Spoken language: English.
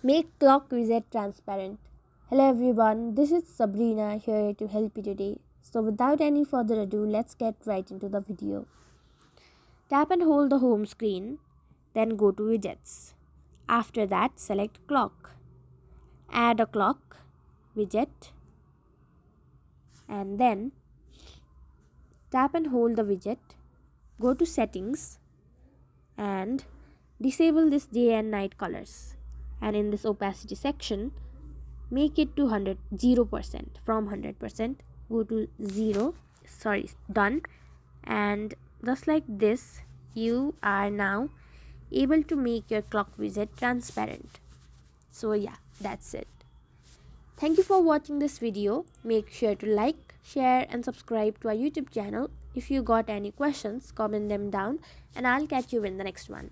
Make clock widget transparent. Hello everyone, this is Sabrina here to help you today. So without any further ado, let's get right into the video. Tap and hold the home screen, then go to widgets. After that, select clock. Add a clock widget and then tap and hold the widget. Go to settings and disable this day and night colors, and in this opacity section make it to 0% from 100%. Go to done, and just like this you are now able to make your clock widget transparent. So yeah, that's it. Thank you for watching this video. Make sure to like, share and subscribe to our YouTube channel. If you got any questions, comment them down and I'll catch you in the next one.